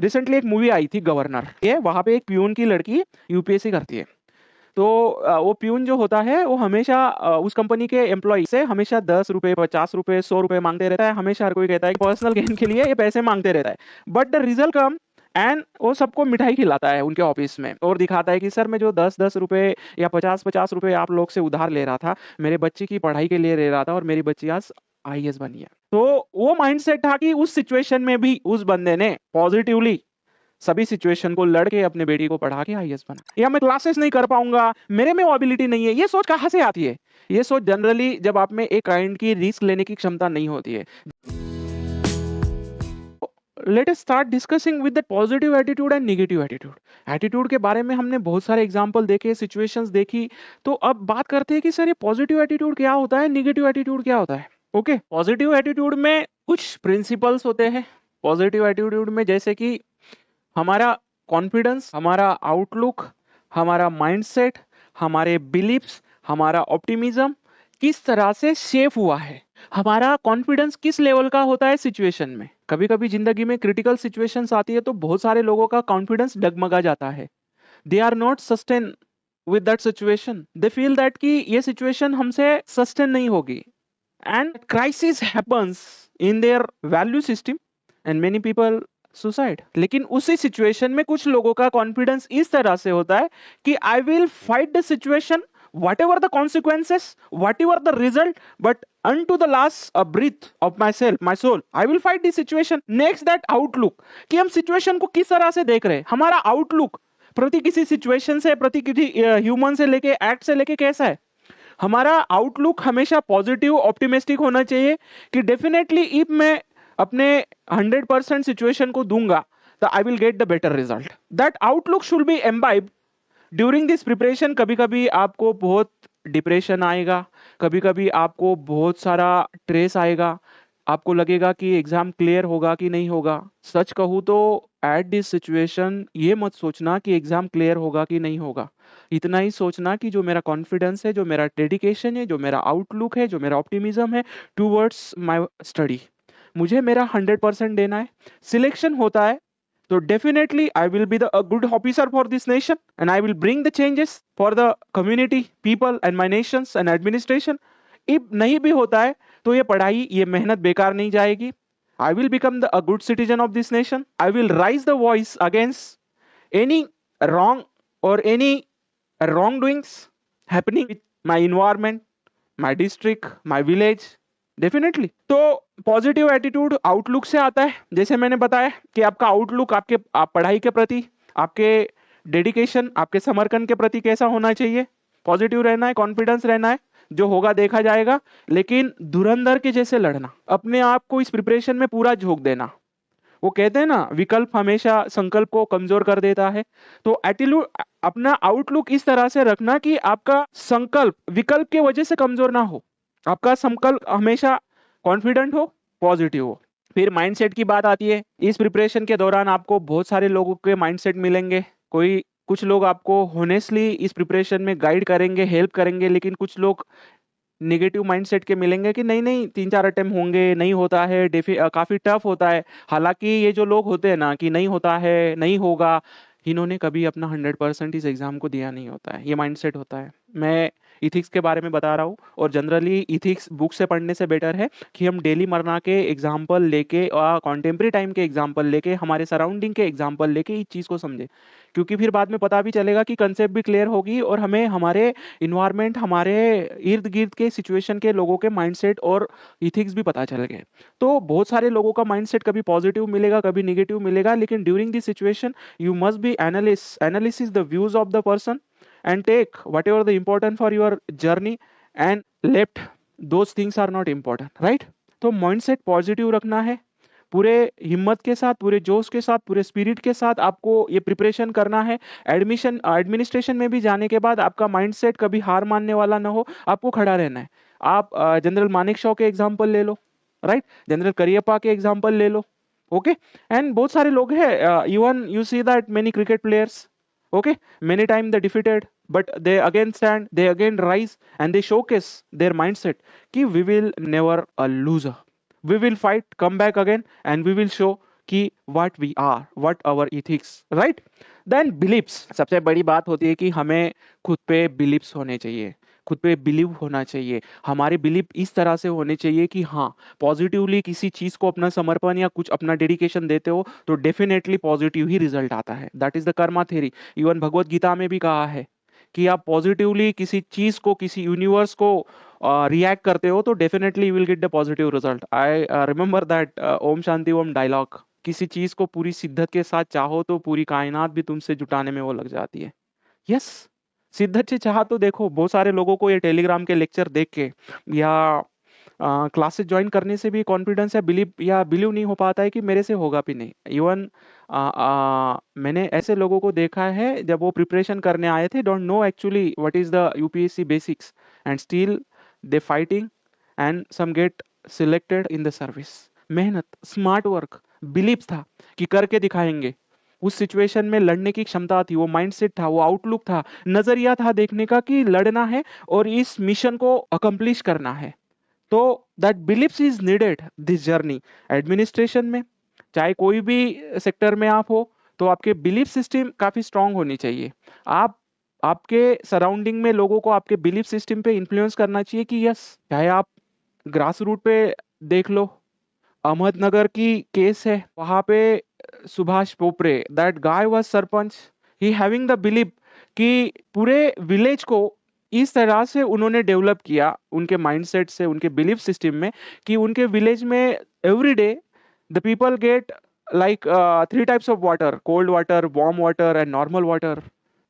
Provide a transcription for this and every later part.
Recently एक movie आई थी governor, ये वहां पे एक प्यून की लड़की यूपीएससी करती है। तो वो प्यून जो होता है वो हमेशा उस कंपनी के एम्प्लॉय से हमेशा 10 रुपए, 50 रुपए, 100 रुपए मांगते रहता है। हमेशा हर कोई कहता है कि पर्सनल गेन के लिए ये पैसे मांगते रहता है। But the result come and वो सबको मिठाई खिलाता है उनके ऑफिस में और दिखाता है कि सर मैं जो 10-10 रुपए या 50-50 रुपए आप लोग से उधार ले रहा था, मेरे बच्चे की पढ़ाई के लिए ले रहा था और मेरी बच्ची आज आईएएस बनी है। तो वो माइंडसेट था कि उस सिचुएशन में भी उस बंदे ने पॉजिटिवली सभी सिचुएशन को लड़के अपने बेटी को पढ़ा के आईएएस बना। या मैं क्लासेस नहीं कर पाऊंगा, मेरे में वो एबिलिटी नहीं है, ये सोच कहां से आती है? ये सोच जनरली जब आप में एक काइंड की रिस्क लेने की क्षमता नहीं होती है। Let us start discussing with the positive attitude and negative attitude. Attitude के बारे में हमने बहुत सारे एग्जांपल देखे, सिचुएशंस देखी। तो अब बात करते हैं कि सर ये पॉजिटिव एटीट्यूड क्या होता है, नेगेटिव एटीट्यूड क्या होता है। ओके, पॉजिटिव एटीट्यूड में कुछ प्रिंसिपल्स होते हैं। पॉजिटिव एटीट्यूड में जैसे कि हमारा कॉन्फिडेंस, हमारा आउटलुक, हमारा माइंडसेट, हमारे बिलीव्स, हमारा ऑप्टिमिज्म किस तरह से शेप हुआ है। हमारा कॉन्फिडेंस किस लेवल का होता है सिचुएशन में। कभी कभी जिंदगी में क्रिटिकल सिचुएशंस आती है तो बहुत सारे लोगों का कॉन्फिडेंस डगमगा जाता है। They are not sustain with that situation, they feel that कि ये सिचुएशन हमसे सस्टेन नहीं होगी and crisis happens in their value system and many people suicide. लेकिन उसी सिचुएशन में कुछ लोगों का कॉन्फिडेंस इस तरह से होता है कि I will fight the situation whatever the consequences, whatever the result, but unto the last breath of myself, my soul, I will fight this situation. Next, that outlook कि हम सिचुएशन को किस तरह से देख रहे हैं, हमारा आउटलुक प्रति किसी सिचुएशन से, प्रति किसी ह्यूमन से लेके, एक्ट से लेके कैसा है। हमारा आउटलुक हमेशा पॉजिटिव, ऑप्टिमिस्टिक होना चाहिए कि डेफिनेटली इफ मैं अपने 100% सिचुएशन को दूंगा तो I will get the better result. That outlook should be imbibed during this preparation. कभी कभी आपको बहुत डिप्रेशन आएगा, कभी कभी आपको बहुत सारा स्ट्रेस आएगा, आपको लगेगा कि एग्जाम क्लियर होगा कि नहीं होगा। सच कहूँ तो एट दिस सिचुएशन ये मत सोचना कि एग्जाम क्लियर होगा कि नहीं होगा। इतना ही सोचना कि जो मेरा कॉन्फिडेंस है, जो मेरा डेडिकेशन है, जो मेरा आउटलुक है, जो मेरा ऑप्टिमिज्म है टूवर्ड्स माय स्टडी, मुझे मेरा 100% देना है। सिलेक्शन होता है तो definitely I will be a good officer for this nation and I will bring the changes for the community, people and my nations and administration. if नहीं भी होता है तो ये पढ़ाई, ये मेहनत बेकार नहीं जाएगी। I will become a good citizen of this nation. I will raise the voice against any wrong or any wrongdoings happening with my environment, my district, my village. Definitely. तो पॉजिटिव एटीट्यूड आउटलुक से आता है। जैसे मैंने बताया कि आपका outlook आपके पढ़ाई के प्रति, आपके डेडिकेशन, आपके समर्पण के प्रति कैसा होना चाहिए। पॉजिटिव रहना है, कॉन्फिडेंस रहना है, जो होगा देखा जाएगा। लेकिन धुरंधर के जैसे लड़ना, अपने आप को इस प्रिपरेशन में पूरा झोंक देना। वो कहते हैं ना, विकल्प हमेशा संकल्प को कमजोर कर देता है। तो एटीट्यूड, अपना आउटलुक इस तरह से रखना कि आपका संकल्प विकल्प के वजह से कमजोर ना हो, आपका संकल्प हमेशा कॉन्फिडेंट हो, पॉजिटिव हो। फिर माइंडसेट की बात आती है। इस प्रिपरेशन के दौरान आपको बहुत सारे लोगों के माइंडसेट मिलेंगे। कुछ लोग आपको होनेस्टली इस प्रिपरेशन में गाइड करेंगे, हेल्प करेंगे, लेकिन कुछ लोग नेगेटिव माइंडसेट के मिलेंगे कि नहीं नहीं 3-4 अटेम्प्ट होंगे, नहीं होता है, काफी टफ होता है। हालांकि ये जो लोग होते हैं ना कि नहीं होता है, नहीं होगा, इन्होंने कभी अपना 100% इस एग्जाम को दिया नहीं होता है। ये माइंडसेट होता है। मैं इथिक्स के बारे में बता रहा हूँ और जनरली इथिक्स बुक से पढ़ने से बेटर है कि हम डेली मरना के एग्जाम्पल लेके और कॉन्टेम्प्रेरी टाइम के एग्जाम्पल लेके, हमारे सराउंडिंग के एग्जाम्पल लेके इस चीज़ को समझे। क्योंकि फिर बाद में पता भी चलेगा कि कंसेप्ट भी क्लियर होगी और हमें हमारे इन्वायरमेंट, हमारे इर्द गिर्द के सिचुएशन के लोगों के माइंडसेट और इथिक्स भी पता चल गए। तो बहुत सारे लोगों का माइंडसेट कभी पॉजिटिव मिलेगा, कभी नेगेटिव मिलेगा, लेकिन during this situation you must be analysis the views of the person and take whatever the important for your journey and left those things are not important, right? तो mindset positive रखना है, पूरे हिम्मत के साथ, पूरे जोश के साथ, पूरे स्पिरिट के साथ आपको ये प्रिपरेशन करना है। एडमिनिस्ट्रेशन में भी जाने के बाद आपका माइंडसेट कभी हार मानने वाला ना हो, आपको खड़ा रहना है। आप जनरल मानेकशॉ के एग्जाम्पल ले लो, राइट, जनरल करियप्पा के एग्जाम्पल ले लो, ओके। एंड बहुत सारे लोग हैं, even you see that many cricket players, okay, many times they defeated but they again stand, they again rise and they showcase their mindset कि we will never a loser, we will fight, come back again and we will show कि what we are, what our ethics, right. Then believes, सबसे बड़ी बात होती है कि हमें खुद पे बिलीव्स होने चाहिए, खुद पे बिलीव होना चाहिए। हमारे बिलीव इस तरह से होने चाहिए कि हाँ, पॉजिटिवली किसी चीज को अपना समर्पण या कुछ अपना डेडिकेशन देते हो तो डेफिनेटली पॉजिटिव ही रिजल्ट आता है। That is the karma theory. Even Bhagavad Gita में भी कहा है कि आप पॉजिटिवली किसी चीज को, किसी यूनिवर्स को रिएक्ट करते हो तो definitely you will get the positive result. I remember that Om Shanti Om dialogue, किसी चीज को पूरी शिद्दत के साथ चाहो तो पूरी कायनात भी तुमसे जुटाने में वो लग जाती है। यस, शिद्दत से चाहा तो देखो, बहुत सारे लोगों को ये टेलीग्राम के लेक्चर देख के या क्लासेस ज्वाइन करने से भी कॉन्फिडेंस या बिलीव नहीं हो पाता है कि मेरे से होगा भी नहीं। इवन मैंने ऐसे लोगों को देखा है जब वो प्रिपरेशन करने आए थे, don't know actually what is the UPSC basics, and still they fighting and some get selected in the service. मेहनत, स्मार्ट वर्क, बिलीव था कि करके दिखाएंगे। उस सिचुएशन में लड़ने की क्षमता थी, वो माइंडसेट था, वो आउटलुक था, नजरिया था देखने का कि लड़ना है और इस मिशन को अकम्प्लिश करना है। तो that believes is needed this journey. Administration में चाहे कोई भी सेक्टर में आप हो तो आपके बिलीफ सिस्टम काफी स्ट्रांग होनी चाहिए। आप आपके सराउंडिंग में लोगों को आपके बिलीफ सिस्टम पे इन्फ्लुएंस करना चाहिए कि यस, चाहे आप ग्रास रूट पे देख लो, अहमदनगर की केस है, वहां पे सुभाष पोपरे, that guy was sarpanch, he having the believe कि पूरे विलेज को इस तरह से उन्होंने डेवलप किया उनके माइंडसेट से, उनके बिलीफ सिस्टम में, कि उनके विलेज में every day the people get like 3 types of water, cold water, warm water and normal water.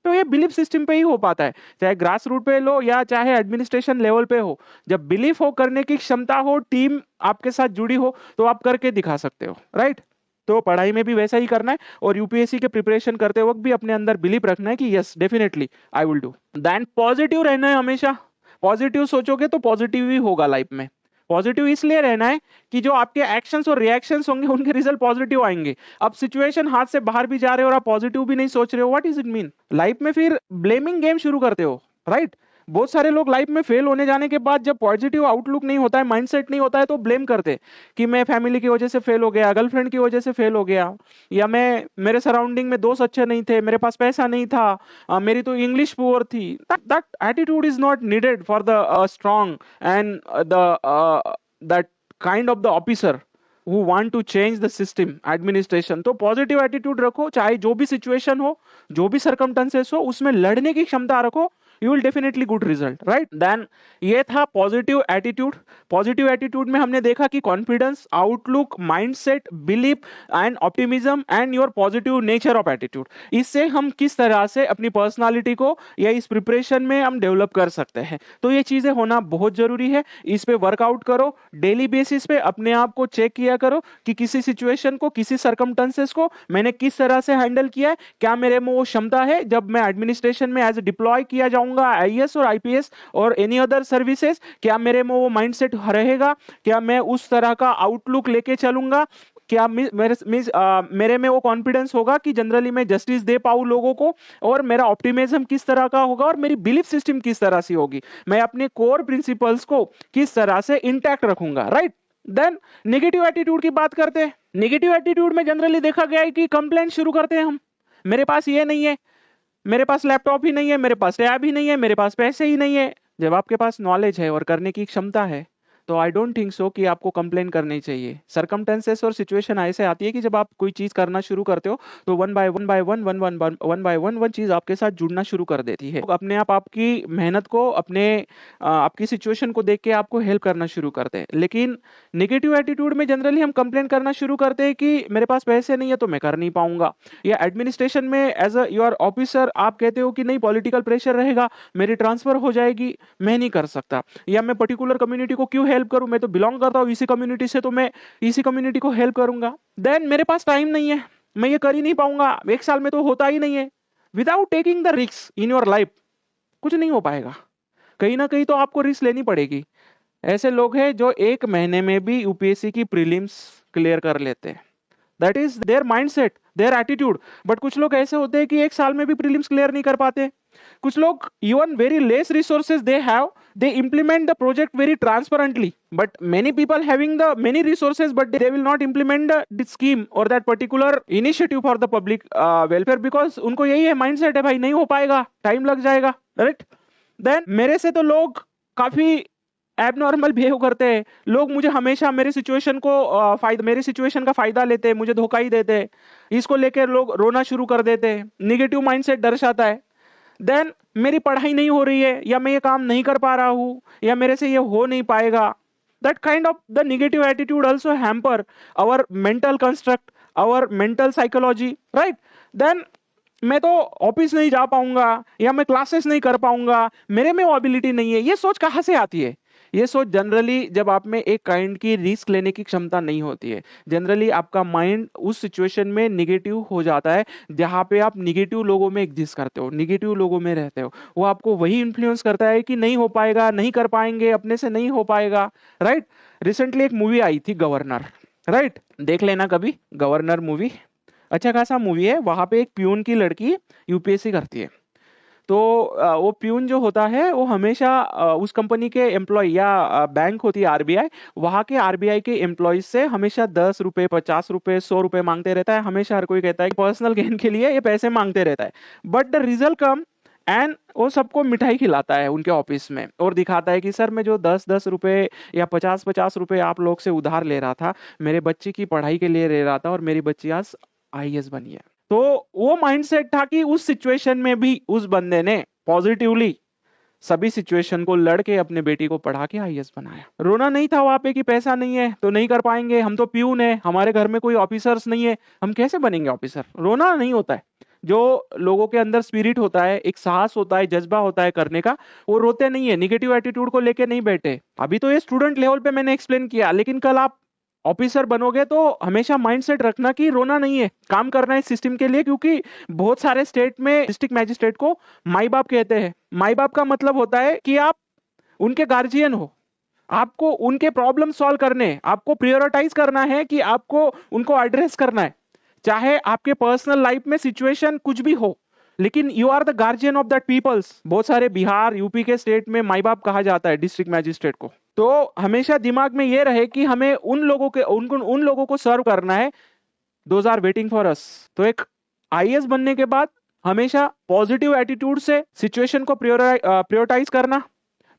तो ये बिलीफ सिस्टम पे ही हो पाता है, चाहे ग्रास रूट पे लो या चाहे एडमिनिस्ट्रेशन लेवल पे हो। जब बिलीफ हो, करने की क्षमता हो, टीम आपके साथ जुड़ी हो, तो आप करके दिखा सकते हो, राइट। तो पढ़ाई में भी वैसा ही करना है और यूपीएससी के प्रिपरेशन करते वक्त भी अपने अंदर बिलीफ रखना है कि yes definitely I will do. Then positive रहना है हमेशा। पॉजिटिव सोचोगे तो पॉजिटिव ही होगा लाइफ में। पॉजिटिव इसलिए रहना है कि जो आपके एक्शंस और रिएक्शंस होंगे उनके रिजल्ट पॉजिटिव आएंगे। अब सिचुएशन हाथ से बाहर भी जा रहे हो और आप पॉजिटिव भी नहीं सोच रहे हो, what is it mean? Life में फिर ब्लेमिंग गेम शुरू करते हो, राइट। बहुत सारे लोग लाइफ में फेल होने जाने के बाद जब पॉजिटिव आउटलुक नहीं होता है, माइंडसेट नहीं होता है, तो ब्लेम करते कि मैं फैमिली की वजह से फेल हो गया, गर्लफ्रेंड की वजह से फेल हो गया, या मैं, मेरे सराउंडिंग में दोस्त अच्छे नहीं थे, मेरे पास पैसा नहीं था, मेरी तो इंग्लिश पुअर थी। That attitude is not needed for the strong and the that kind of the officer who want to change the system administration। तो पॉजिटिव एटीट्यूड रखो, चाहे जो भी सिचुएशन हो, जो भी सर्कमस्टेंसेस हो, उसमें लड़ने की क्षमता रखो, you will definitely good result, right. Then ये था पॉजिटिव एटीट्यूड। पॉजिटिव एटीट्यूड में हमने देखा कि confidence, outlook, mindset, belief and optimism and your positive nature of attitude, इससे हम किस तरह से अपनी पर्सनालिटी को या इस प्रिपरेशन में हम डेवलप कर सकते हैं। तो ये चीजें होना बहुत जरूरी है। इस पे वर्कआउट करो, डेली बेसिस पे अपने आप को चेक किया करो कि किसी सिचुएशन को, किसी सर्कमस्टेंसेस को मैंने किस तरह से हैंडल किया है, क्या मेरे में वो क्षमता है जब मैं एडमिनिस्ट्रेशन में एज डिप्लॉय किया जाऊंगा, आईएएस और आईपीएस और एनी अदर सर्विसेज, क्या मेरे में वो माइंडसेट रहेगा, क्या मैं उस तरह का आउटलुक लेके चलूंगा, क्या मेरे में वो कॉन्फिडेंस होगा कि जनरली मैं जस्टिस दे पाऊं लोगों को, और मेरा ऑप्टिमिज्म किस तरह का होगा, और मेरी बिलीफ सिस्टम किस तरह से होगी, मैं अपने कोर प्रिंसिपल्स को किस तरह से इंटैक्ट रखूंगा, राइट। देन नेगेटिव एटीट्यूड की बात करते हैं। नेगेटिव एटीट्यूड में जनरली देखा गया है कि कंप्लेंट शुरू करते हैं हम, मेरे पास ये नहीं है, मेरे पास लैपटॉप ही नहीं है, मेरे पास टैब ही नहीं है, मेरे पास पैसे ही नहीं है। जब आपके पास नॉलेज है और करने की क्षमता है तो आई डोंट थिंक सो कि आपको कंप्लेन करनी चाहिए। सर्कमस्टेंसेस और सिचुएशन ऐसे आती है कि जब आप कोई चीज करना शुरू करते हो तो वन चीज आपके साथ जुड़ना शुरू कर देती है। अपने आप आपकी मेहनत को, अपने आपकी सिचुएशन को देख के आपको हेल्प करना शुरू करते हैं। लेकिन नेगेटिव एटीट्यूड में जनरली हम कंप्लेन करना शुरू करते हैं कि मेरे पास पैसे नहीं है तो मैं कर नहीं पाऊंगा, या एडमिनिस्ट्रेशन में एज अ योर ऑफिसर आप कहते हो कि नहीं पॉलिटिकल प्रेशर रहेगा, मेरी ट्रांसफर हो जाएगी, मैं नहीं कर सकता, या मैं पर्टिकुलर कम्युनिटी को क्यों हेल्प करूं, मैं तो बिलोंग करता हूं इसी कम्युनिटी से, तो मैं इसी कम्युनिटी को हेल्प करूंगा। देन मेरे पास टाइम नहीं है, मैं ये कर ही नहीं पाऊंगा, 1 साल में तो होता ही नहीं है। Without taking the risk in your life कुछ नहीं हो पाएगा, कहीं ना कहीं तो आपको रिस्क लेनी पड़ेगी। ऐसे लोग हैं जो 1 महीने में भी यूपीएससी की प्रीलिम्स क्लियर कर लेते हैं, that is there mindset, their attitude. But कुछ लोग ऐसे होते हैं कि 1 साल में भी प्रीलिम्स क्लियर नहीं कर पाते, कुछ लोग even very less resources they have, they implement the project very transparently, but many people having the many resources but they will not implement the scheme or that particular initiative for the public welfare because उनको यही है mindset है भाई नहीं हो पाएगा, time लग जाएगा, राइट। देन मेरे से तो लोग काफी एबनॉर्मल बिहेव करते हैं। लोग मुझे हमेशा मेरे सिचुएशन को मेरे सिचुएशन का फायदा लेते हैं, मुझे धोखा ही देते हैं, इसको लेकर लोग रोना शुरू कर देते हैं, निगेटिव माइंडसेट दर्शाता है। देन मेरी पढ़ाई नहीं हो रही है या मैं ये काम नहीं कर पा रहा हूँ या मेरे से ये हो नहीं पाएगा, that kind of the negative attitude also hamper our mental construct, our mental psychology, right? Then मैं तो ऑफिस नहीं जा पाऊंगा या मैं क्लासेस नहीं कर पाऊंगा, मेरे में वो एबिलिटी नहीं है। ये सोच कहाँ से आती है? ये सोच जनरली जब आप में एक काइंड की रिस्क लेने की क्षमता नहीं होती है, जनरली आपका माइंड उस सिचुएशन में निगेटिव हो जाता है जहां पे आप निगेटिव लोगों में एग्जिस्ट करते हो, निगेटिव लोगों में रहते हो, वो आपको वही इन्फ्लुएंस करता है कि नहीं हो पाएगा, नहीं कर पाएंगे, अपने से नहीं हो पाएगा, राइट। रिसेंटली एक मूवी आई थी गवर्नर, राइट, देख लेना कभी गवर्नर मूवी, अच्छा खासा मूवी है। वहां पे एक प्यून की लड़की यूपीएससी करती है, तो वो प्यून जो होता है वो हमेशा उस कंपनी के एम्प्लॉय या बैंक होती है आरबीआई, वहां के आरबीआई के एम्प्लॉयज से हमेशा 10 रुपए, 50 रुपए, 100 रुपए मांगते रहता है। हमेशा हर कोई कहता है कि पर्सनल गेन के लिए ये पैसे मांगते रहता है, but the result come and वो सबको मिठाई खिलाता है उनके ऑफिस में और दिखाता है कि सर मैं जो 10-10 रुपए या 50-50 रुपए आप लोग से उधार ले रहा था, मेरे बच्चे की पढ़ाई के लिए ले रहा था और मेरी बच्ची आज आईएएस बनी है। तो वो माइंडसेट था कि उस सिचुएशन में भी उस बंदे ने पॉजिटिवली सभी सिचुएशन को लड़के अपने बेटी को पढ़ा के आईएएस बनाया। रोना नहीं था वहां पे कि पैसा नहीं है तो नहीं कर पाएंगे, हम तो प्यून है, हमारे घर में कोई ऑफिसर्स नहीं है, हम कैसे बनेंगे ऑफिसर। रोना नहीं होता है। जो लोगों के अंदर स्पिरिट होता है, एक साहस होता है, जज्बा होता है करने का, वो रोते नहीं है, निगेटिव एटीट्यूड को लेके नहीं बैठे। अभी तो ये स्टूडेंट लेवल पे मैंने एक्सप्लेन किया, लेकिन कल आप ऑफिसर बनोगे तो हमेशा माइंडसेट रखना कि रोना नहीं है, काम करना है सिस्टम के लिए, क्योंकि बहुत सारे स्टेट में डिस्ट्रिक्ट मैजिस्ट्रेट को माई बाप कहते हैं। माई बाप का मतलब होता है कि आप उनके गार्जियन हो, आपको उनके प्रॉब्लम सॉल्व करने हैं, आपको प्रायोरिटाइज करना है कि आपको उनको एड्रेस करना है, चाहे आपके पर्सनल लाइफ में सिचुएशन कुछ भी हो, लेकिन you are the guardian of that peoples. बहुत सारे बिहार यूपी के स्टेट में माई बाप कहा जाता है डिस्ट्रिक्ट मैजिस्ट्रेट को। तो हमेशा दिमाग में ये रहे कि हमें उन लोगों को सर्व करना है, those are waiting for us. तो एक आईएएस बनने के बाद हमेशा पॉजिटिव एटीट्यूड से सिचुएशन को प्रायोरिटाइज करना,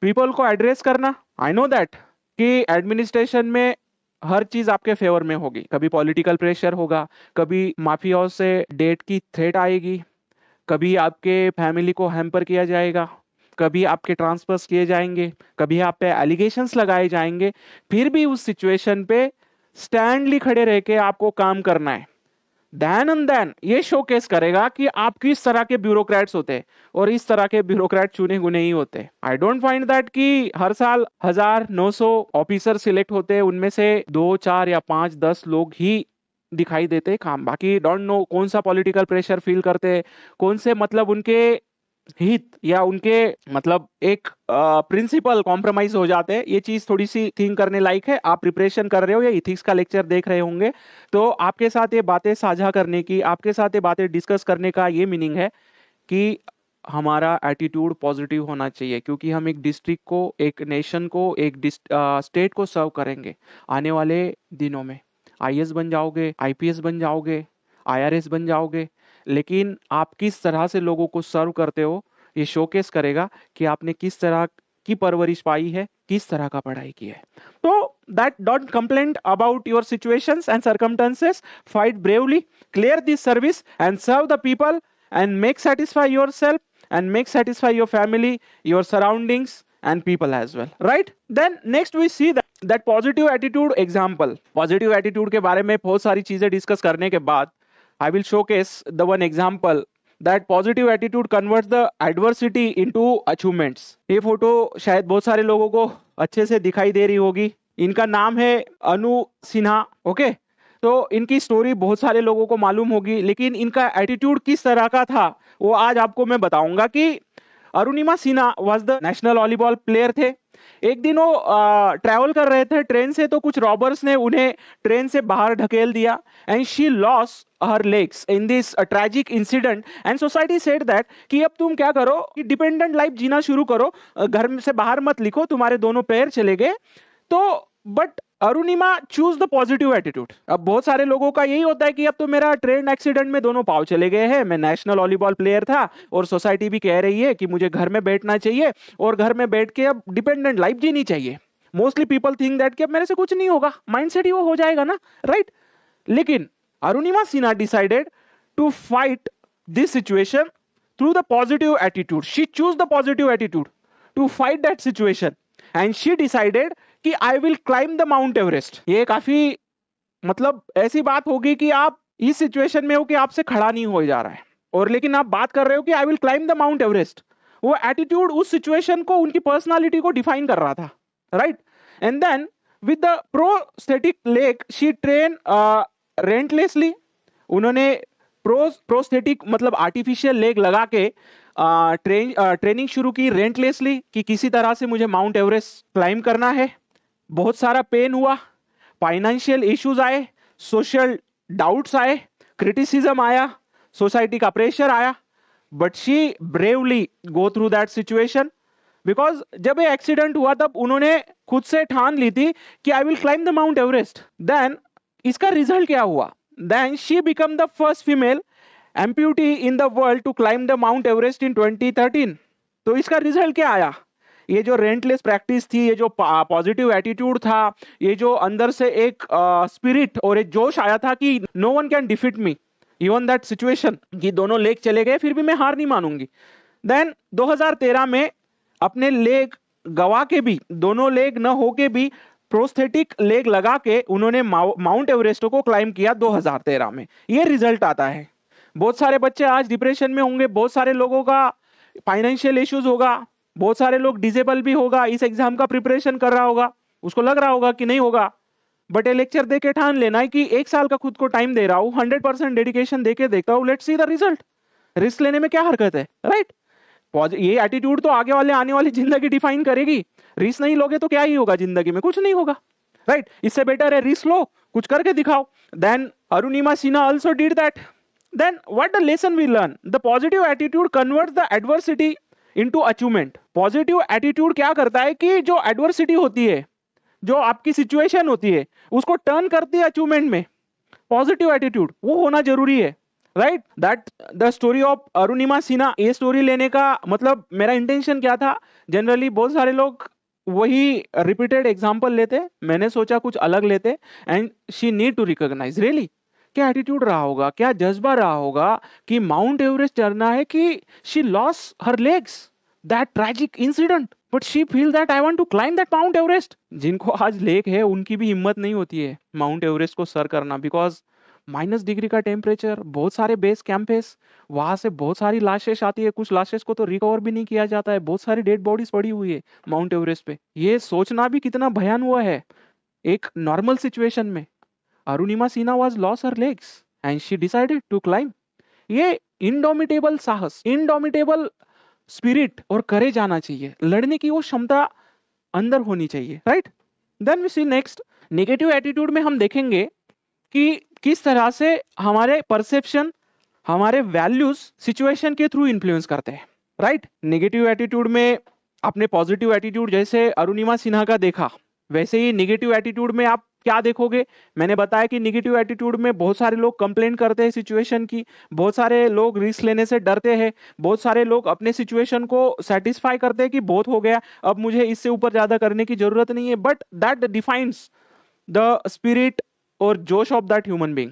पीपल को एड्रेस करना। आई नो दैट कि एडमिनिस्ट्रेशन में हर चीज आपके फेवर में होगी, कभी पॉलिटिकल प्रेशर होगा, कभी माफियाओं से डेट की थ्रेट आएगी, कभी आपके फैमिली को हैम्पर किया जाएगा, कभी आपके ट्रांसफर्स किए जाएंगे, कभी आप पे एलिगेशंस लगाए जाएंगे, फिर भी उस सिचुएशन पे स्टैंडली खड़े रह के आपको काम करना है। देन एंड देन ये शोकेस करेगा कि आप किस तरह के ब्यूरोक्रेट्स होते हैं, और इस तरह के ब्यूरोक्रेट चुने गुने ही होते। आई डोंट फाइंड दैट कि हर साल 1000-900 ऑफिसर सिलेक्ट होते हैं, उनमें से 2-4 या 5-10 लोग ही दिखाई देते काम, बाकी डोंट नो कौन सा पॉलिटिकल प्रेशर फील करते, कौन से मतलब उनके हित या उनके मतलब एक प्रिंसिपल कॉम्प्रोमाइज हो जाते हैं। ये चीज थोड़ी सी थिंक करने लायक है। आप प्रिपरेशन कर रहे हो या इथिक्स का लेक्चर देख रहे होंगे, तो आपके साथ ये बातें साझा करने की, आपके साथ ये बातें डिस्कस करने का ये मीनिंग है कि हमारा एटीट्यूड पॉजिटिव होना चाहिए, क्योंकि हम एक डिस्ट्रिक्ट को, एक नेशन को, एक स्टेट को सर्व करेंगे आने वाले दिनों में। आईएएस बन जाओगे, आईपीएस बन जाओगे, आईआरएस बन जाओगे, लेकिन आप किस तरह से लोगों को सर्व करते हो ये शोकेस करेगा कि आपने किस तरह की परवरिश पाई है, किस तरह का पढ़ाई की है। तो that don't complain about your situations and circumstances, fight bravely, clear this service and serve the people and make satisfy yourself and make satisfy your family, your surroundings and people as well, right? Then next we see that positive attitude example. Positive attitude के बारे में बहुत सारी चीजें discuss करने के बाद I will showcase the one example that positive attitude converts the adversity into achievements. ये फोटो शायद बहुत सारे लोगों को अच्छे से दिखाई दे रही होगी। इनका नाम है अनु सिन्हा, ओके। तो इनकी स्टोरी बहुत सारे लोगों को मालूम होगी, लेकिन इनका एटीट्यूड किस तरह का था वो आज आपको मैं बताऊंगा कि Arunima Sinha was the national volleyball player थे। एक दिन वो ट्रैवल कर रहे थे ट्रेन से, तो कुछ रॉबर्स ने उन्हें ट्रेन से बाहर ढकेल दिया and she loss her legs in this tragic incident and society said that कि अब तुम क्या करो कि डिपेंडेंट लाइफ जीना शुरू करो, घर से बाहर मत लिखो, तुम्हारे दोनों पैर चले गए। तो but Arunima choose the positive attitude. अब बहुत सारे लोगों का यही होता है कि अब तो मेरा ट्रेन एक्सीडेंट में दोनों पाँव चले गए हैं, मैं नेशनल वॉलीबॉल प्लेयर था और सोसाइटी भी कह रही है कि मुझे घर में बैठना चाहिए और घर में बैठ के अब डिपेंडेंट लाइफ जीनी चाहिए। मोस्टली पीपल थिंक दैट कि अब मेरे से कुछ नहीं होगा, माइंडसेट ही वो हो जाएगा ना, राइट। लेकिन Arunima Sinha decided to fight this situation through the positive attitude. She choose the positive attitude to fight that situation and she decided कि I will climb the Mount Everest. ये काफी मतलब ऐसी बात होगी कि आप इस सिचुएशन में हो कि आपसे खड़ा नहीं हो जा रहा है और लेकिन आप बात कर रहे हो कि I will climb the Mount Everest. वो एटीट्यूड उस सिचुएशन को, उनकी पर्सनालिटी को डिफाइन कर रहा था, right. And then with the prosthetic leg she train relentlessly. उन्होंने प्रोस्थेटिक मतलब आर्टिफिशियल लेग लगा के ट्रेनिंग शुरू की रेंटलेसली कि किसी तरह से मुझे माउंट एवरेस्ट क्लाइम करना है। बहुत सारा पेन हुआ, फाइनेंशियल इश्यूज आए, सोशल डाउट्स आए, क्रिटिसिज्म आया, सोसाइटी का प्रेशर आया, but she bravely go through that situation because जब ये एक्सीडेंट हुआ तब उन्होंने खुद से ठान ली थी कि I will climb the Mount Everest. Then इसका रिजल्ट क्या हुआ? Then she become the first female amputee in the world to climb the Mount Everest in 2013। तो इसका रिजल्ट क्या आया? ये जो रेंटलेस प्रैक्टिस थी, ये जो पॉजिटिव एटीट्यूड था, ये जो अंदर से एक स्पिरिट और एक जोश आया था कि no one can defeat me even that situation, कि दोनों लेग चले गए फिर भी मैं हार नहीं मानूंगी। देन 2013 में अपने लेग गवा के भी, दोनों लेग न होके भी प्रोस्थेटिक लेग लगा के उन्होंने माउंट एवरेस्ट को क्लाइम किया 2013 में। ये रिजल्ट आता है। बहुत सारे बच्चे आज डिप्रेशन में होंगे, बहुत सारे लोगों का फाइनेंशियल इश्यूज होगा, बहुत सारे लोग डिसेबल भी होगा, इस एग्जाम का प्रिपरेशन कर रहा होगा, उसको लग रहा होगा कि नहीं होगा, बट ये लेक्चर देके ठान लेना है कि एक साल का खुद को टाइम दे रहा हूं, 100% डेडिकेशन देके देखता हूं, let's see the result. Risk लेने में क्या हरकत है, राइट। ये एटीट्यूड तो आने वाली जिंदगी डिफाइन करेगी। रिस्क नहीं लोगे तो क्या ही होगा जिंदगी में, कुछ नहीं होगा, राइट। इससे बेटर है रिस्क लो, कुछ करके दिखाओ। Then Arunima Sinha also did that. Then what the lesson we learn? The positive attitude converts the adversity into achievement. Positive attitude क्या करता है कि जो adversity होती है, जो आपकी situation होती है, उसको turn करती है अचीवमेंट में। पॉजिटिव एटीट्यूड वो होना जरूरी है, right. That the story of Arunima Sinha. ये स्टोरी लेने का मतलब मेरा इंटेंशन क्या था, जनरली बहुत सारे लोग वही रिपीटेड एग्जाम्पल लेते, मैंने सोचा कुछ अलग लेते। And she need to recognise really क्या एटीट्यूड रहा होगा, क्या जज्बा रहा होगा कि माउंट एवरेस्ट चढ़ना है, कि she loss her legs that tragic incident but she feel that I want to climb that mount Everest. जिनको आज लेग है उनकी भी हिम्मत नहीं होती है माउंट एवरेस्ट को सर करना, बिकॉज -डिग्री का टेम्परेचर, बहुत सारे बेस कैंपेस, वहां से बहुत सारी लाशेस आती है, कुछ लाशेस को तो रिकवर भी नहीं किया जाता है, बहुत सारी डेड बॉडीज पड़ी हुई है माउंट एवरेस्ट पे। ये सोचना भी कितना भयान हुआ है एक नॉर्मल सिचुएशन में। Arunima Sinha was lost her legs and she decided to climb। ये इंडोमिटेबल साहस, इंडोमिटेबल स्पिरिट और करेज आना चाहिए, लड़ने की वो क्षमता अंदर होनी चाहिए, right. Then we see next negative attitude में हम देखेंगे कि किस तरह से हमारे परसेप्शन, हमारे वैल्यूज सिचुएशन के थ्रू इन्फ्लुएंस करते हैं, राइट। नेगेटिव एटीट्यूड में आपने पॉजिटिव एटीट्यूड जैसे अरुणिमा सिन्हा का देखा, वैसे ही नेगेटिव एटीट्यूड में आप क्या देखोगे? मैंने बताया कि नेगेटिव एटीट्यूड में बहुत सारे लोग कंप्लेन करते हैं सिचुएशन की, बहुत सारे लोग रिस्क लेने से डरते हैं, बहुत सारे लोग अपने सिचुएशन को सेटिस्फाई करते हैं कि बहुत हो गया, अब मुझे इससे ऊपर ज्यादा करने की जरूरत नहीं है। But that defines the spirit और जोश ऑफ दैट ह्यूमन बीइंग,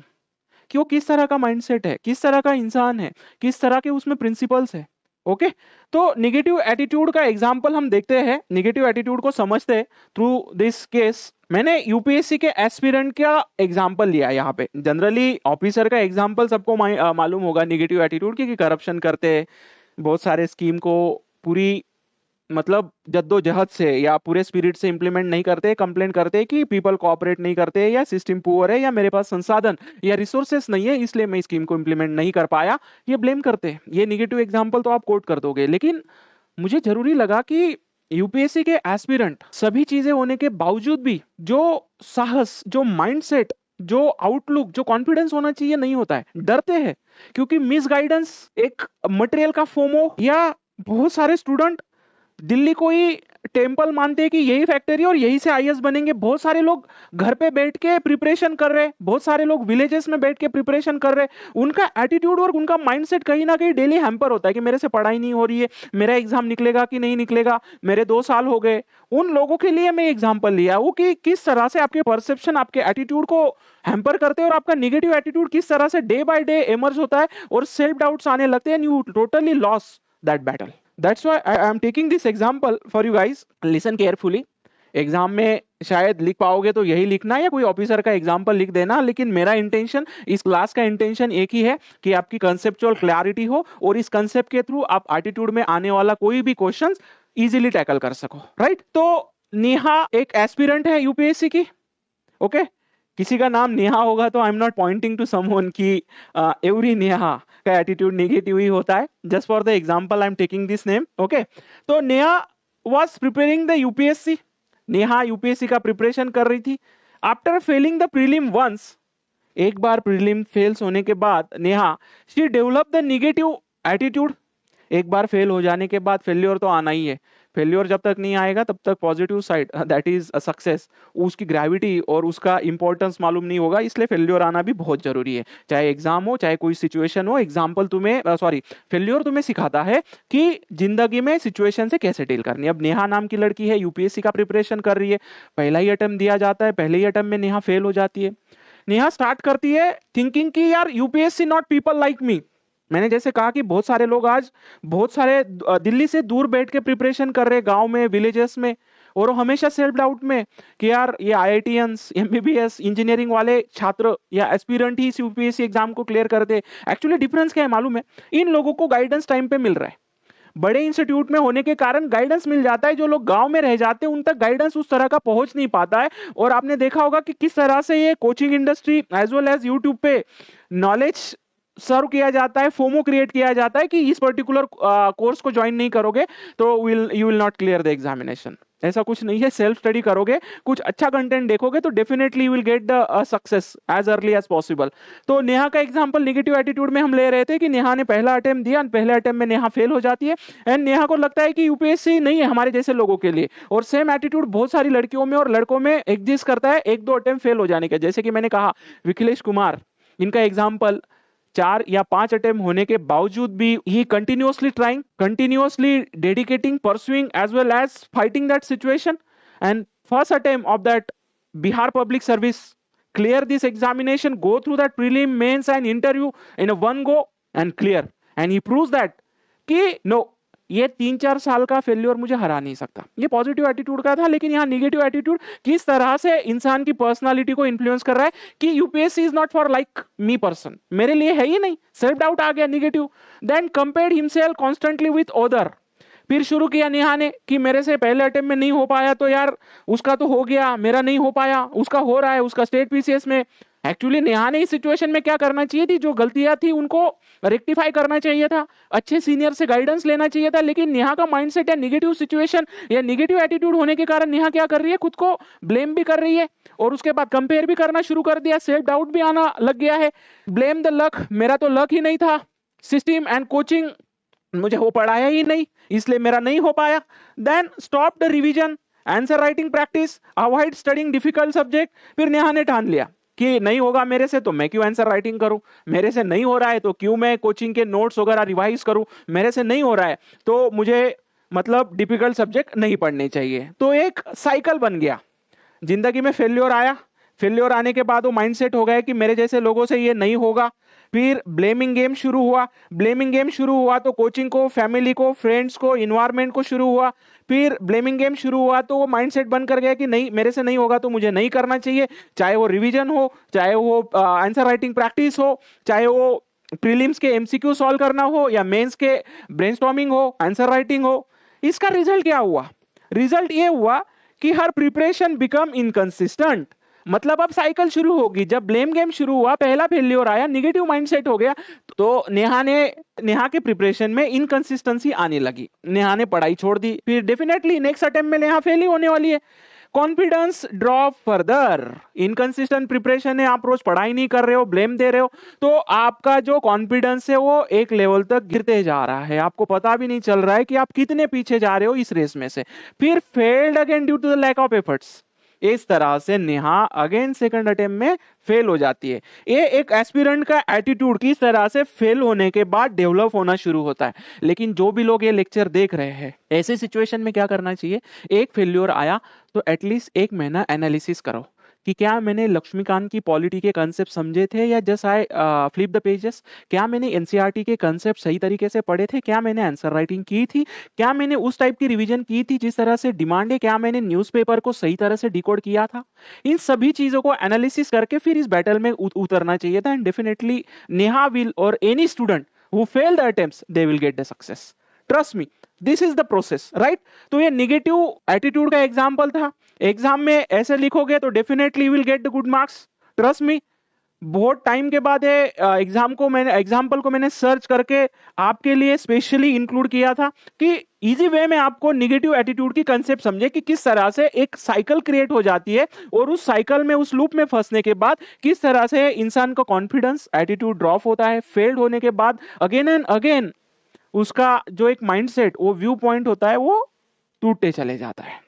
कि वो किस तरह का माइंडसेट है, किस तरह का इंसान है, किस तरह के उसमें प्रिंसिपल्स है। ओके तो नेगेटिव एटीट्यूड का एग्जांपल हम देखते हैं, नेगेटिव एटीट्यूड को समझते हैं थ्रू दिस केस। मैंने यूपीएससी के एस्पिरेंट का एग्जांपल लिया है यहाँ पे। जनरली ऑफिसर का एग्जांपल सबको मालूम होगा नेगेटिव एटीट्यूड की, कि करप्शन करते हैं, बहुत सारे स्कीम को पूरी मतलब जद्दोजहद से या पूरे स्पिरिट से इंप्लीमेंट नहीं करते, कंप्लेन करते कि पीपल कोऑपरेट नहीं करते, या सिस्टम पुअर है, या मेरे पास संसाधन या रिसोर्सेस नहीं है इसलिए मैं स्कीम को इंप्लीमेंट नहीं कर पाया, ये ब्लेम करते। ये नेगेटिव एग्जांपल तो आप कोट कर दोगे, लेकिन मुझे जरूरी लगा कि यूपीएससी के एस्पिरेंट सभी चीजें होने के बावजूद भी जो साहस, जो माइंडसेट, जो आउटलुक, जो कॉन्फिडेंस होना चाहिए नहीं होता है, डरते हैं क्योंकि मिस गाइडेंस, एक मटेरियल का फोमो, या बहुत सारे स्टूडेंट दिल्ली को ही टेम्पल मानते हैं कि यही फैक्ट्री और यही से आईएएस बनेंगे। बहुत सारे लोग घर पे बैठ के प्रिपरेशन कर रहे हैं, बहुत सारे लोग विलेजेस में बैठ के प्रिपरेशन कर रहे हैं। उनका एटीट्यूड और उनका माइंडसेट कहीं ना कहीं डेली हैम्पर होता है कि मेरे से पढ़ाई नहीं हो रही है, मेरा एग्जाम निकलेगा कि नहीं निकलेगा, मेरे 2 साल हो गए। उन लोगों के लिए मैं एग्जाम्पल लिया वो कि किस तरह से आपके परसेप्शन, आपके एटीट्यूड को हैम्पर करते हैं और आपका निगेटिव एटीट्यूड किस तरह से डे बाय डे इमर्ज होता है और सेल्फ डाउट्स आने लगते हैं, and you totally loss that battle. That's why I am taking this example for you guys. Listen carefully. Exam में शायद लिख पाओगे तो यही लिखना या कोई ऑफिसर का एग्जाम्पल लिख देना, लेकिन मेरा इंटेंशन, इस क्लास का इंटेंशन एक ही है कि आपकी कंसेप्चुअल क्लैरिटी हो और इस कंसेप्ट के थ्रू आप एटीट्यूड में आने वाला कोई भी क्वेश्चंस इजीली टैकल कर सको, राइट? तो नेहा एक एस्पिरेंट है यूपीएससी की, ओके? किसी का नाम नेहा होगा तो I am not pointing to someone की एवरी नेहा का एटीट्यूड नेगेटिव ही होता है, just for the example I am taking this name, okay? तो Neha was preparing the UPSC, Neha UPSC का प्रिपरेशन कर रही थी। After failing the prelim once, एक बार प्रीलिम फेल्स होने के बाद Neha she develop the negative attitude. एक बार फेल हो जाने के बाद फेल्योर तो आना ही है, फेल्योर जब तक नहीं आएगा तब तक positive side that is success, उसकी ग्रेविटी और उसका इंपॉर्टेंस मालूम नहीं होगा, इसलिए फेल्योर आना भी बहुत जरूरी है। चाहे एग्जाम हो, चाहे कोई सिचुएशन हो, एग्जाम्पल तुम्हें फेल्योर तुम्हें सिखाता है कि जिंदगी में सिचुएशन से कैसे डील करनी है। अब नेहा नाम की लड़की है, यूपीएससी का प्रिपरेशन कर रही है, पहला ही अटेम्प्ट दिया जाता है, पहले ही अटेम्प्ट में नेहा फेल हो जाती है। नेहा स्टार्ट करती है थिंकिंग कि यार UPSC not people like me. मैंने जैसे कहा कि बहुत सारे लोग आज बहुत सारे दिल्ली से दूर बैठ के प्रिपरेशन कर रहे, गांव में, विलेजेस में, और वो हमेशा सेल्फ डाउट में कि यार ये आईआईटीएंस, एमबीबीएस, इंजीनियरिंग वाले छात्र या एस्पिरेंट ही यूपीएससी एग्जाम को क्लियर करते। एक्चुअली डिफरेंस क्या है मालूम है? इन लोगों को गाइडेंस टाइम पे मिल रहा है, बड़े इंस्टीट्यूट में होने के कारण गाइडेंस मिल जाता है। जो लोग गांव में रह जाते हैं उन तक गाइडेंस उस तरह का पहुंच नहीं पाता है। और आपने देखा होगा कि किस तरह से ये coaching industry as well as YouTube पे नॉलेज सर्व किया जाता है, फोमो क्रिएट किया जाता है कि इस पर्टिकुलर कोर्स को ज्वाइन नहीं करोगे तो you will not clear the examination. ऐसा कुछ नहीं है, सेल्फ स्टडी करोगे, कुछ अच्छा कंटेंट देखोगे तो definitely you will get the success as early as possible. तो नेहा का एग्जांपल नेगेटिव एटीट्यूड में हम ले रहे थे कि नेहा ने पहला अटेम्प्ट दिया, पहले अटेम्प्ट में नेहा फेल हो जाती है, एंड नेहा को लगता है कि यूपीएससी नहीं है हमारे जैसे लोगों के लिए। और सेम एटीट्यूड बहुत सारी लड़कियों में और लड़कों में एग्जिस्ट करता है एक दो अटेम्प्ट फेल हो जाने का। जैसे कि मैंने कहा विखिलेश कुमार, इनका एग्जाम्पल 4 या 5 अटेम्प्ट होने के बावजूद भी he continuously trying, continuously dedicating, pursuing as well as fighting that situation, and first attempt of that Bihar Public Service clear this examination, go through that prelim, mains and interview in a one go and clear, and he proves that कि no, ये 3-4 साल का failure मुझे हरा नहीं सकता। ये positive attitude का था, लेकिन यहाँ निगेटिव एटीट्यूड किस तरह से इंसान की पर्सनालिटी को इन्फ्लुएंस कर रहा है कि UPSC is not for like me person, मेरे लिए है ही नहीं, सेल्फ डाउट आ गया, negative. Then compared himself constantly with other. फिर शुरू किया नेहा ने कि मेरे से पहले अटेम्प्ट में नहीं हो पाया तो यार उसका तो हो गया, मेरा नहीं हो पाया, उसका हो रहा है, उसका स्टेट पीसीएस में। एक्चुअली नेहा ने इस सिचुएशन में क्या करना चाहिए थी, जो गलतियां थी उनको रेक्टिफाई करना चाहिए था, अच्छे सीनियर से गाइडेंस लेना चाहिए था। लेकिन नेहा का माइंडसेट या नेगेटिव सिचुएशन या नेगेटिव एटीट्यूड होने के कारण नेहा क्या कर रही है, खुद को ब्लेम भी कर रही है और उसके बाद कंपेयर भी करना शुरू कर दिया, सेल्फ डाउट भी आना लग गया है। ब्लेम द लक, मेरा तो लक ही नहीं था, सिस्टम एंड कोचिंग मुझे वो पढ़ाया ही नहीं इसलिए मेरा नहीं हो पाया। Then stop the revision, answer writing practice, avoid studying difficult subject. फिर नेहा ने ठान लिया कि नहीं होगा मेरे से तो मैं क्यों आंसर राइटिंग करूं, मेरे से नहीं हो रहा है तो क्यों मैं कोचिंग के नोट्स वगैरह रिवाइज करूं, मेरे से नहीं हो रहा है तो मुझे मतलब डिफिकल्ट सब्जेक्ट नहीं पढ़ने चाहिए। तो एक साइकिल बन गया, जिंदगी में फेल्योर आया, फेल्योर आने के बाद वो माइंडसेट हो गया कि मेरे जैसे लोगों से ये नहीं होगा। फिर ब्लेमिंग गेम शुरू हुआ, ब्लेमिंग गेम शुरू हुआ तो कोचिंग को, फैमिली को, फ्रेंड्स को, इन्वायरमेंट को शुरू हुआ। फिर ब्लेमिंग गेम शुरू हुआ तो वो माइंडसेट बन कर गया कि नहीं मेरे से नहीं होगा तो मुझे नहीं करना चाहिए, चाहे वो रिवीजन हो, चाहे वो आंसर राइटिंग प्रैक्टिस हो, चाहे वो प्रीलिम्स के एमसीक्यू सॉल्व करना हो या मेंस के ब्रेनस्टॉर्मिंग हो, आंसर राइटिंग हो। इसका रिजल्ट क्या हुआ? रिजल्ट ये हुआ कि हर प्रिपरेशन बिकम इनकंसिस्टेंट, मतलब अब साइकिल शुरू होगी। जब ब्लेम गेम शुरू हुआ, पहला फेल्योर आया, निगेटिव माइंडसेट हो गया, तो नेहा के प्रिपरेशन में इनकंसिस्टेंसी आने लगी। नेहा ने पढ़ाई छोड़ दी, फिर डेफिनेटली नेक्स्ट अटेम्प्ट में नेहा फेल ही होने वाली है। Confidence drop further, inconsistent preparation है, आप रोज पढ़ाई नहीं कर रहे हो, ब्लेम दे रहे हो, तो आपका जो कॉन्फिडेंस है वो एक लेवल तक गिरते जा रहा है, आपको पता भी नहीं चल रहा है कि आप कितने पीछे जा रहे हो इस रेस में से। फिर failed again due to the lack of efforts. इस तरह से नेहा अगेन सेकंड अटेम्प्ट में फेल हो जाती है। ये एक एस्पिरेंट का एटीट्यूड किस तरह से फेल होने के बाद डेवलप होना शुरू होता है। लेकिन जो भी लोग ये लेक्चर देख रहे हैं, ऐसे सिचुएशन में क्या करना चाहिए, एक फेल्योर आया तो एटलीस्ट एक महीना एनालिसिस करो कि क्या मैंने लक्ष्मीकांत की पॉलिटी के कंसेप्ट समझे थे या just I flip the pages, क्या मैंने एनसीईआरटी के कंसेप्ट सही तरीके से पढ़े थे, क्या मैंने आंसर राइटिंग की थी, क्या मैंने उस टाइप की रिवीजन की थी जिस तरह से डिमांड है, क्या मैंने न्यूज़पेपर को सही तरह से डिकोड किया था। इन सभी चीजों को एनालिसिस करके फिर इस बैटल में उतरना चाहिए था। एंड डेफिनेटली नेहा विल और any student who fail the attempts they will get the success. Trust me, this is the process, right. तो ये निगेटिव एटीट्यूड का एग्जाम्पल था। एग्जाम में ऐसे लिखोगे तो definitely will get the good marks, trust me. बहुत टाइम के बाद है एग्जाम्पल को मैंने सर्च करके आपके लिए स्पेशली इंक्लूड किया था कि इजी वे में आपको निगेटिव एटीट्यूड की कंसेप्ट समझे कि किस तरह से एक साइकिल क्रिएट हो जाती है और उस साइकिल में, उस लूप में फंसने के बाद किस तरह से इंसान का कॉन्फिडेंस एटीट्यूड ड्रॉप होता है। फेल्ड होने के बाद अगेन एंड अगेन उसका जो एक माइंडसेट, वो व्यू पॉइंट होता है, वो टूटते चले जाता है।